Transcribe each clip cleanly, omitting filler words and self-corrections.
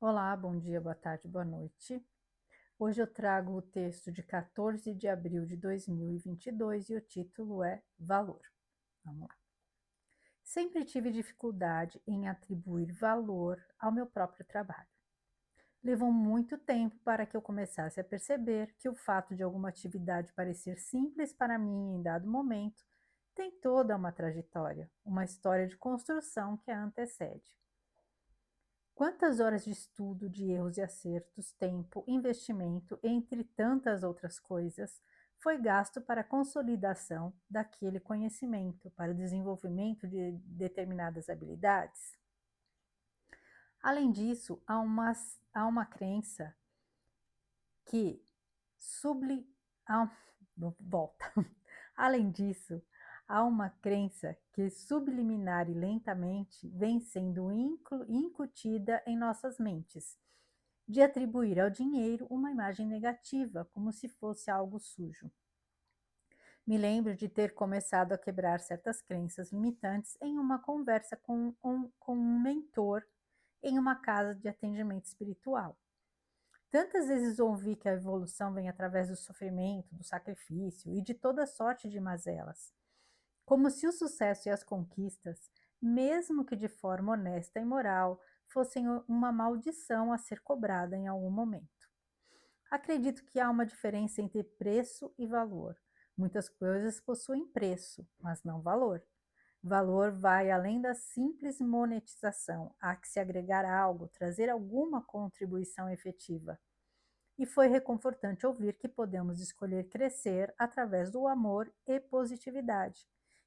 Olá, bom dia, boa tarde, boa noite. Hoje eu trago o texto de 14 de abril de 2022 e o título é Valor. Vamos lá. Sempre tive dificuldade em atribuir valor ao meu próprio trabalho. Levou muito tempo para que eu começasse a perceber que o fato de alguma atividade parecer simples para mim em dado momento tem toda uma trajetória, uma história de construção que a antecede. Quantas horas de estudo, de erros e acertos, tempo, investimento, entre tantas outras coisas, foi gasto para a consolidação daquele conhecimento, para o desenvolvimento de determinadas habilidades? Além disso, há uma crença que subli... volta. Além disso, há uma crença que subliminar e lentamente vem sendo incutida em nossas mentes, de atribuir ao dinheiro uma imagem negativa, como se fosse algo sujo. Me lembro de ter começado a quebrar certas crenças limitantes em uma conversa com um mentor em uma casa de atendimento espiritual. Tantas vezes ouvi que a evolução vem através do sofrimento, do sacrifício e de toda sorte de mazelas, como se o sucesso e as conquistas, mesmo que de forma honesta e moral, fossem uma maldição a ser cobrada em algum momento. Acredito que há uma diferença entre preço e valor. Muitas coisas possuem preço, mas não valor. Valor vai além da simples monetização, há que se agregar algo, trazer alguma contribuição efetiva. E foi reconfortante ouvir que podemos escolher crescer através do amor e positividade,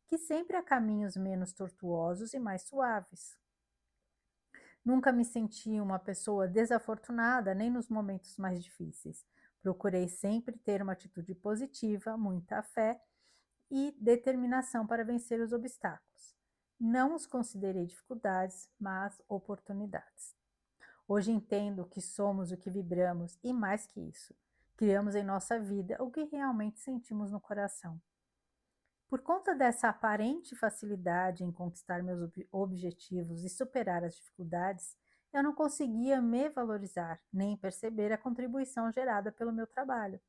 que sempre há caminhos menos tortuosos e mais suaves. Nunca me senti uma pessoa desafortunada, nem nos momentos mais difíceis. Procurei sempre ter uma atitude positiva, muita fé e determinação para vencer os obstáculos. Não os considerei dificuldades, mas oportunidades. Hoje entendo que somos o que vibramos e, mais que isso, criamos em nossa vida o que realmente sentimos no coração. Por conta dessa aparente facilidade em conquistar meus objetivos e superar as dificuldades, eu não conseguia me valorizar nem perceber a contribuição gerada pelo meu trabalho.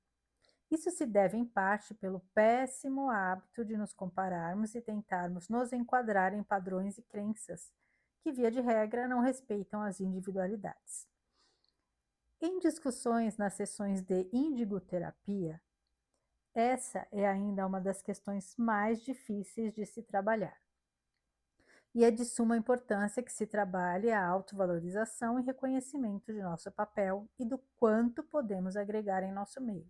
Isso se deve, em parte, pelo péssimo hábito de nos compararmos e tentarmos nos enquadrar em padrões e crenças que, via de regra, não respeitam as individualidades. Em discussões nas sessões de indigoterapia, essa é ainda uma das questões mais difíceis de se trabalhar. E é de suma importância que se trabalhe a autovalorização e reconhecimento de nosso papel e do quanto podemos agregar em nosso meio.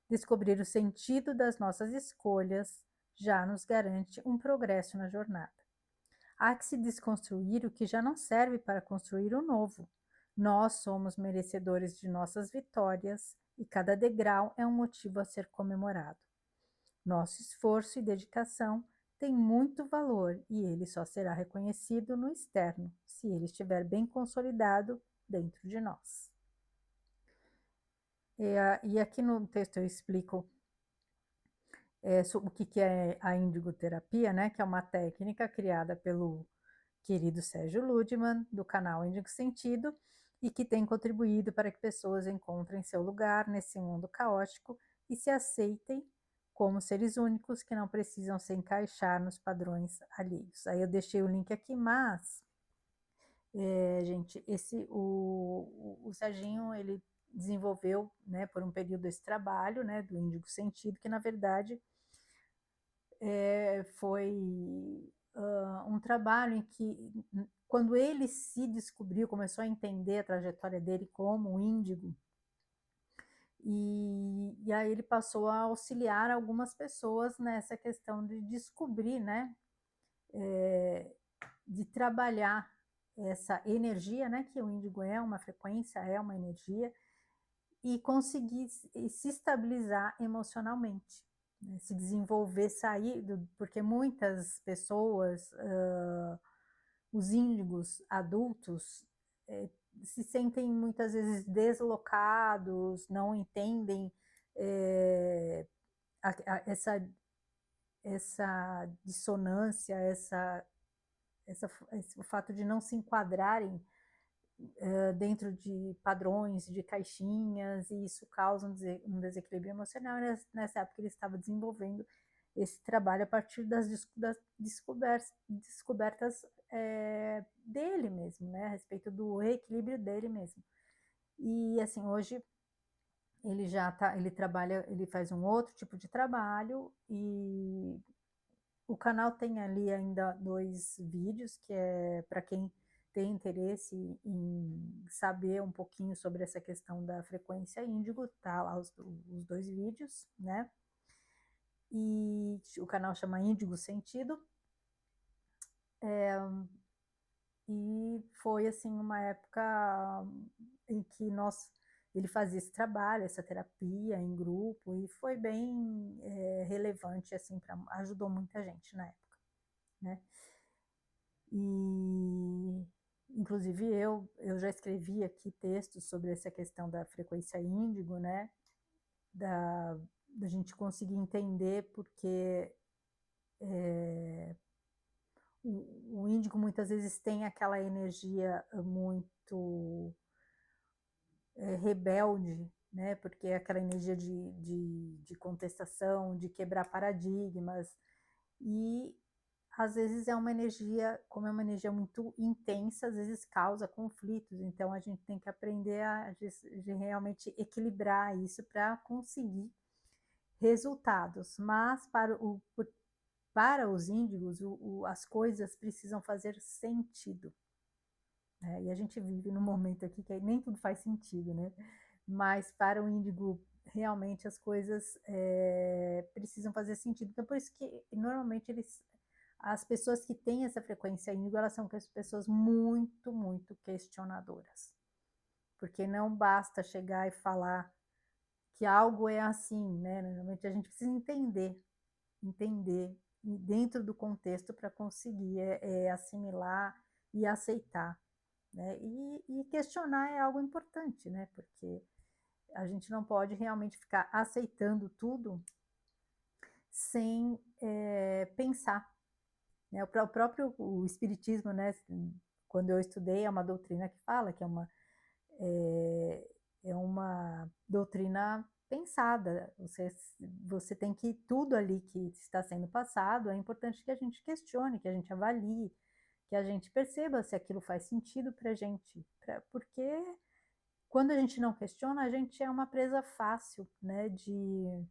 Descobrir o sentido das nossas escolhas já nos garante um progresso na jornada. Há que se desconstruir o que já não serve para construir o novo. Nós somos merecedores de nossas vitórias e cada degrau é um motivo a ser comemorado. Nosso esforço e dedicação têm muito valor e ele só será reconhecido no externo, se ele estiver bem consolidado dentro de nós. E aqui no texto eu explico sobre o que é a indigoterapia, né, que é uma técnica criada pelo querido Sérgio Ludman, do canal Índigo Sentido, e que tem contribuído para que pessoas encontrem seu lugar nesse mundo caótico e se aceitem como seres únicos que não precisam se encaixar nos padrões alheios. Aí eu deixei o link aqui, mas, gente, o Serginho, ele desenvolveu, né, por um período esse trabalho, né, do Índigo Sentido, que na verdade foi um trabalho em que, quando ele se descobriu, começou a entender a trajetória dele como índigo, e aí ele passou a auxiliar algumas pessoas nessa questão de descobrir, né, de trabalhar essa energia, né, que o índigo é uma frequência, é uma energia, e conseguir se estabilizar emocionalmente, né, se desenvolver, sair, porque muitas pessoas, os índigos adultos, se sentem muitas vezes deslocados, não entendem é, essa dissonância, o fato de não se enquadrarem dentro de padrões, de caixinhas, e isso causa um desequilíbrio emocional. E nessa época ele estava desenvolvendo esse trabalho a partir das descobertas dele mesmo, né, a respeito do reequilíbrio dele mesmo. E assim, hoje ele ele trabalha, ele faz um outro tipo de trabalho, e o canal tem ali ainda 2 vídeos, que é para quem tem interesse em saber um pouquinho sobre essa questão da frequência índigo, tá lá os 2 vídeos, né? E o canal chama Índigo Sentido. E foi assim uma época em que ele fazia esse trabalho, essa terapia em grupo, e foi bem relevante, assim, ajudou muita gente na época, né? E inclusive eu já escrevi aqui textos sobre essa questão da frequência índigo, né? Da gente conseguir entender porque o índigo muitas vezes tem aquela energia muito rebelde, né? Porque é aquela energia de contestação, de quebrar paradigmas, e às vezes é uma energia, como é uma energia muito intensa, às vezes causa conflitos, então a gente tem que aprender de realmente equilibrar isso para conseguir resultados. Mas para os índigos, as coisas precisam fazer sentido, né? E a gente vive num momento aqui que nem tudo faz sentido, né? Mas para o índigo, realmente as coisas precisam fazer sentido. Então, por isso que normalmente as pessoas que têm essa frequência índigo, elas são pessoas muito, muito questionadoras. Porque não basta chegar e falar que algo é assim, né? Normalmente a gente precisa entender dentro do contexto para conseguir assimilar e aceitar, né? E questionar é algo importante, né? Porque a gente não pode realmente ficar aceitando tudo sem pensar, né? O próprio espiritismo, né? Quando eu estudei, é uma doutrina que fala que é, é uma doutrina pensada. Você tem que tudo ali que está sendo passado, é importante que a gente questione, que a gente avalie, que a gente perceba se aquilo faz sentido para a gente, porque quando a gente não questiona, a gente é uma presa fácil, né, de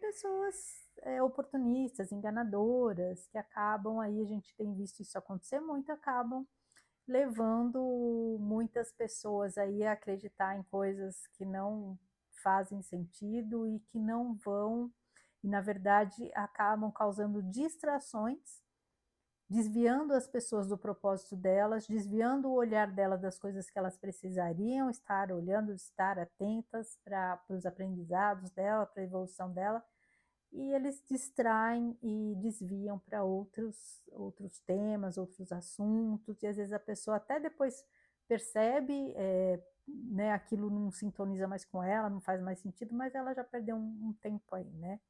pessoas oportunistas, enganadoras, que acabam aí, a gente tem visto isso acontecer muito, acabam levando muitas pessoas aí a acreditar em coisas que não fazem sentido e que não vão, e na verdade acabam causando distrações, desviando as pessoas do propósito delas, desviando o olhar delas das coisas que elas precisariam estar olhando, estar atentas para os aprendizados dela, para a evolução dela, e eles distraem e desviam para outros temas, outros assuntos, e às vezes a pessoa até depois percebe, né, aquilo não sintoniza mais com ela, não faz mais sentido, mas ela já perdeu um tempo aí, né?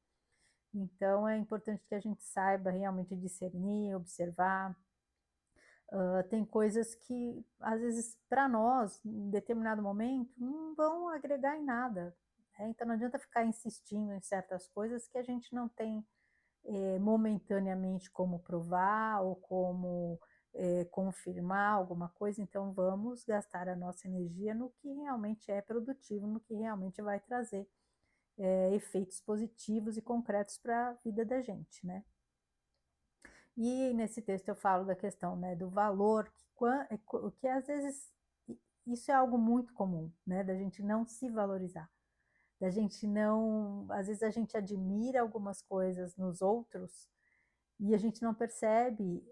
Então é importante que a gente saiba realmente discernir, observar. Tem coisas que, às vezes, para nós, em determinado momento, não vão agregar em nada, né? Então não adianta ficar insistindo em certas coisas que a gente não tem momentaneamente como provar ou como confirmar alguma coisa. Então vamos gastar a nossa energia no que realmente é produtivo, no que realmente vai trazer efeitos positivos e concretos para a vida da gente, né? E nesse texto eu falo da questão, né, do valor, que às vezes isso é algo muito comum, né, da gente não se valorizar, da gente não, às vezes a gente admira algumas coisas nos outros e a gente não percebe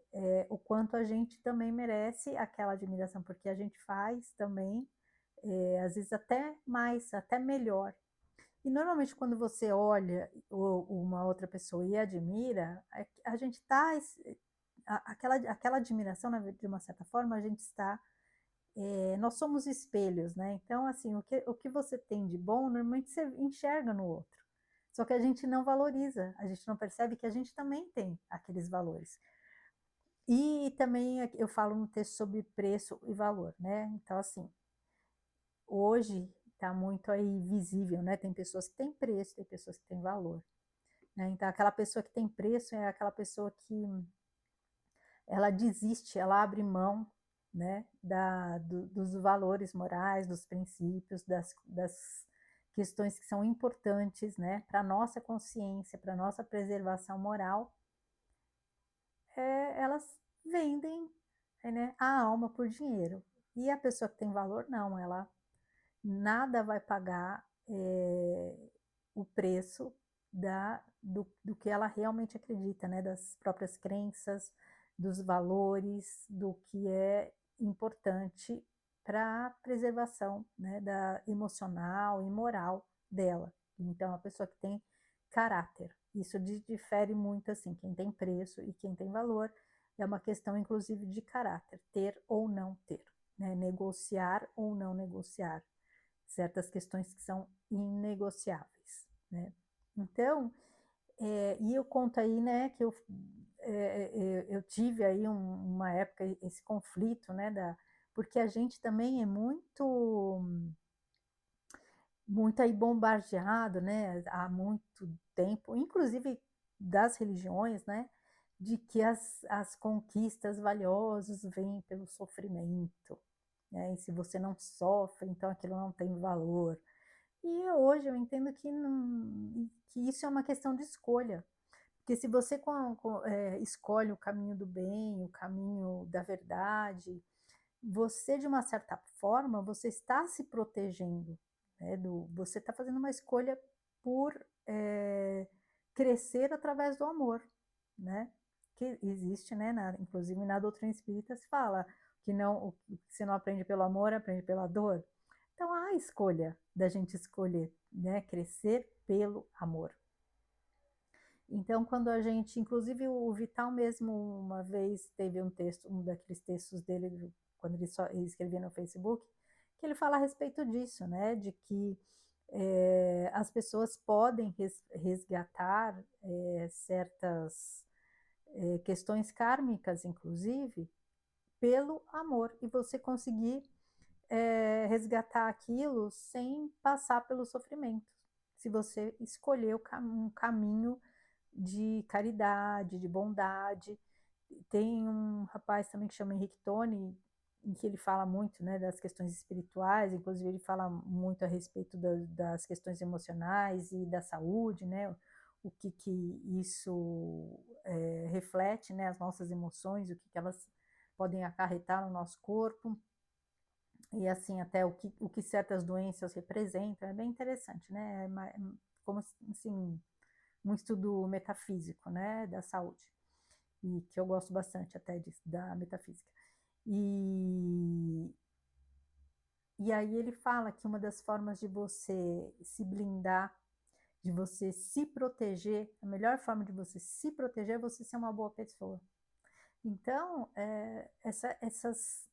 o quanto a gente também merece aquela admiração, porque a gente faz também, às vezes até mais, até melhor. E normalmente quando você olha uma outra pessoa e admira, a gente está aquela admiração, de uma certa forma, a gente está. Nós somos espelhos, né? Então, assim, o que você tem de bom, normalmente você enxerga no outro. Só que a gente não valoriza, a gente não percebe que a gente também tem aqueles valores. E também eu falo no texto sobre preço e valor, né? Então, assim, hoje está muito aí visível, né? Tem pessoas que têm preço, tem pessoas que têm valor, né? Então, aquela pessoa que tem preço é aquela pessoa que ela desiste, ela abre mão, né, dos valores morais, dos princípios, das questões que são importantes, né, para a nossa consciência, para a nossa preservação moral, elas vendem, né, a alma por dinheiro. E a pessoa que tem valor, não, ela nada vai pagar o preço do que ela realmente acredita, né? Das próprias crenças, dos valores, do que é importante para a preservação, né? Da emocional e moral dela. Então, a pessoa que tem caráter. Isso difere muito, assim, quem tem preço e quem tem valor. É uma questão, inclusive, de caráter, ter ou não ter, né? Negociar ou não negociar certas questões que são inegociáveis, né? Então, e eu conto aí, né, que eu tive aí uma época esse conflito, né, porque a gente também é muito aí bombardeado, né, há muito tempo, inclusive das religiões, né, de que as conquistas valiosas vêm pelo sofrimento, né, e se você não sofre, então aquilo não tem valor. E hoje eu entendo que isso é uma questão de escolha. Porque se você escolhe o caminho do bem, o caminho da verdade, você, de uma certa forma, você está se protegendo, né, você está fazendo uma escolha por crescer através do amor, né? Que existe, né? Inclusive na doutrina espírita se fala que o que você não aprende pelo amor, aprende pela dor. Então há a escolha da gente escolher, né? Crescer pelo amor. Então, quando a gente, inclusive o Vital mesmo, uma vez teve um texto, um daqueles textos dele, quando ele escrevia no Facebook, que ele fala a respeito disso, né? De que as pessoas podem resgatar certas questões kármicas, inclusive, pelo amor, e você conseguir resgatar aquilo sem passar pelo sofrimento. Se você escolher um caminho de caridade, de bondade. Tem um rapaz também que chama Henrique Toni, em que ele fala muito, né, das questões espirituais, inclusive ele fala muito a respeito das questões emocionais e da saúde, né, o que isso reflete, né, as nossas emoções, o que elas podem acarretar no nosso corpo, e assim até o que certas doenças representam, é bem interessante, né, como assim, um estudo metafísico, né, da saúde, e que eu gosto bastante até disso, da metafísica. E aí ele fala que uma das formas de você se blindar, de você se proteger, a melhor forma de você se proteger é você ser uma boa pessoa. Então, essas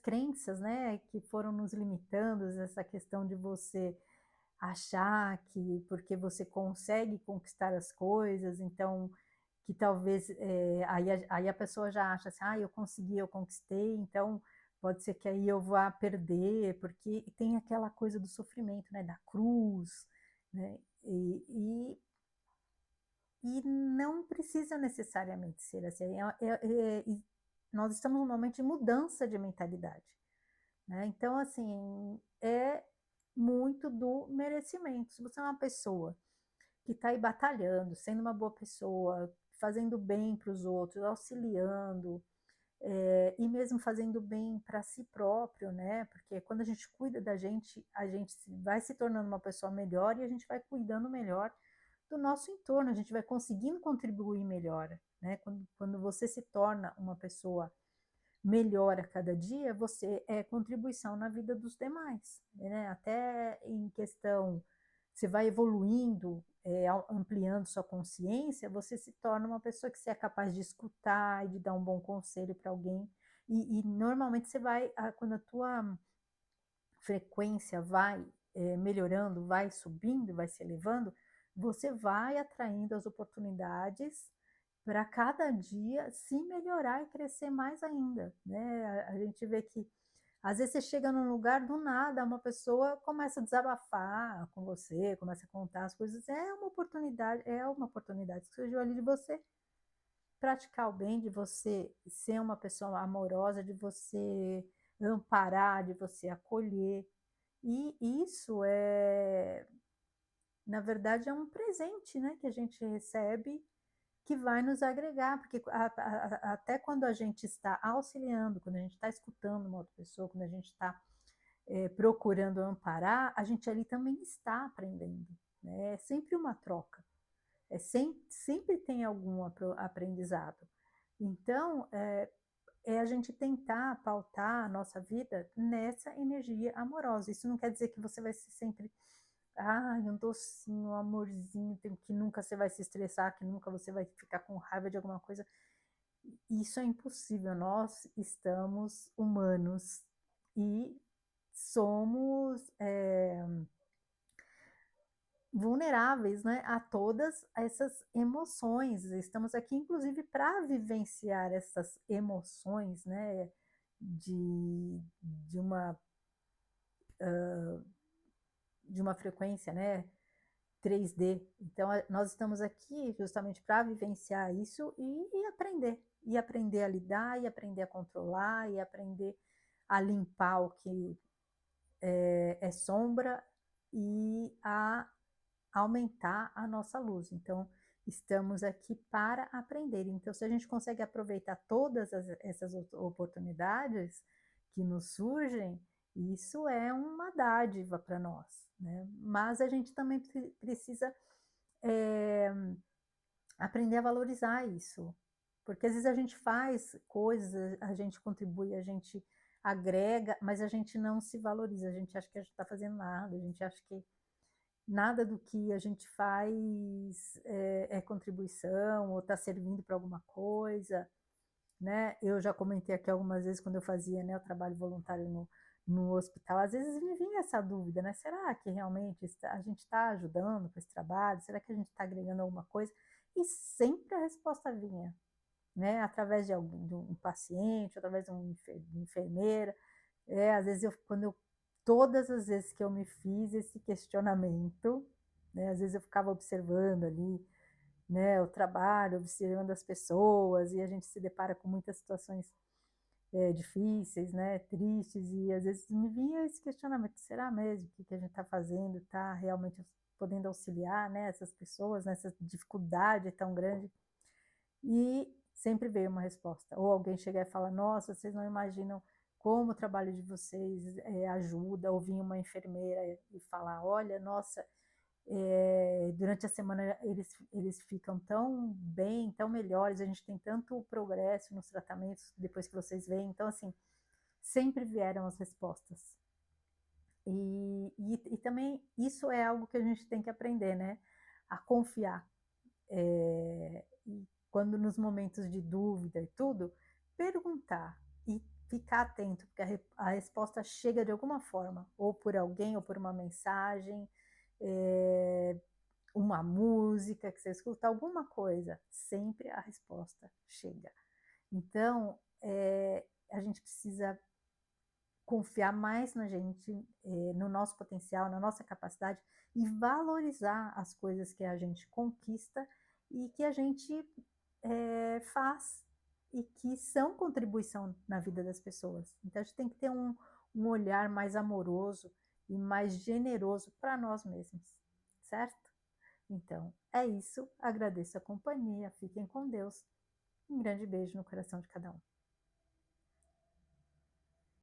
crenças, né, que foram nos limitando, essa questão de você achar que porque você consegue conquistar as coisas, então que talvez aí a pessoa já acha assim, eu consegui, eu conquistei, então pode ser que aí eu vá perder, porque tem aquela coisa do sofrimento, né, da cruz, né, e não precisa necessariamente ser assim. Nós estamos num momento de mudança de mentalidade, né? Então, assim, é muito do merecimento. Se você é uma pessoa que está aí batalhando, sendo uma boa pessoa, fazendo bem para os outros, auxiliando, e mesmo fazendo bem para si próprio, né? Porque quando a gente cuida da gente, a gente vai se tornando uma pessoa melhor e a gente vai cuidando melhor do nosso entorno, a gente vai conseguindo contribuir melhor, né? Quando você se torna uma pessoa melhor a cada dia, você é contribuição na vida dos demais, né? Até em questão, você vai evoluindo, ampliando sua consciência, você se torna uma pessoa que você é capaz de escutar e de dar um bom conselho para alguém. E normalmente você vai, quando a tua frequência vai melhorando, vai subindo, vai se elevando, você vai atraindo as oportunidades para cada dia se melhorar e crescer mais ainda, né. A gente vê que, às vezes, você chega num lugar, do nada, uma pessoa começa a desabafar com você, começa a contar as coisas, é uma oportunidade que surgiu ali de você praticar o bem, de você ser uma pessoa amorosa, de você amparar, de você acolher. E isso na verdade, é um presente, né, que a gente recebe, que vai nos agregar, porque até quando a gente está auxiliando, quando a gente está escutando uma outra pessoa, quando a gente está procurando amparar, a gente ali também está aprendendo, né? É sempre uma troca, sempre tem algum aprendizado. Então, é a gente tentar pautar a nossa vida nessa energia amorosa. Isso não quer dizer que você vai ser sempre, ai, um docinho, um amorzinho, que nunca você vai se estressar, que nunca você vai ficar com raiva de alguma coisa. Isso é impossível. Nós estamos humanos e somos vulneráveis, né, a todas essas emoções. Estamos aqui, inclusive, para vivenciar essas emoções, né, de uma de uma frequência, né, 3D. Então, nós estamos aqui justamente para vivenciar isso e aprender a lidar, e aprender a controlar, e aprender a limpar o que é sombra, e a aumentar a nossa luz. Então, estamos aqui para aprender. Então, se a gente consegue aproveitar todas essas oportunidades que nos surgem, isso é uma dádiva para nós, né? Mas a gente também precisa é, aprender a valorizar isso, porque às vezes a gente faz coisas, a gente contribui, a gente agrega, mas a gente não se valoriza, a gente acha que a gente está fazendo nada, a gente acha que nada do que a gente faz é contribuição ou está servindo para alguma coisa, né? Eu já comentei aqui algumas vezes, quando eu fazia, né, o trabalho voluntário no hospital, às vezes me vinha essa dúvida, né? Será que realmente a gente está ajudando com esse trabalho? Será que a gente está agregando alguma coisa? E sempre a resposta vinha, né? Através de alguém, de um paciente, através de uma enfermeira. Às vezes todas as vezes que eu me fiz esse questionamento, né? Às vezes eu ficava observando ali, né, o trabalho, observando as pessoas, e a gente se depara com muitas situações difíceis, né, tristes, e às vezes me vinha esse questionamento: será mesmo que a gente está fazendo, está realmente podendo auxiliar, né, essas pessoas nessa dificuldade tão grande? E sempre veio uma resposta. Ou alguém chegar e falar: nossa, vocês não imaginam como o trabalho de vocês ajuda. Ou vir uma enfermeira e falar: olha, nossa, durante a semana eles ficam tão bem, tão melhores, a gente tem tanto progresso nos tratamentos depois que vocês vêm. Então, assim, sempre vieram as respostas. E também isso é algo que a gente tem que aprender, né? A confiar. E quando nos momentos de dúvida e tudo, perguntar e ficar atento, porque a resposta chega de alguma forma, ou por alguém, ou por uma mensagem, uma música que você escuta, alguma coisa, sempre a resposta chega. Então, a gente precisa confiar mais na gente, no nosso potencial, na nossa capacidade, e valorizar as coisas que a gente conquista e que a gente faz, e que são contribuição na vida das pessoas. Então, a gente tem que ter um olhar mais amoroso e mais generoso para nós mesmos, certo? Então, é isso. Agradeço a companhia. Fiquem com Deus. Um grande beijo no coração de cada um.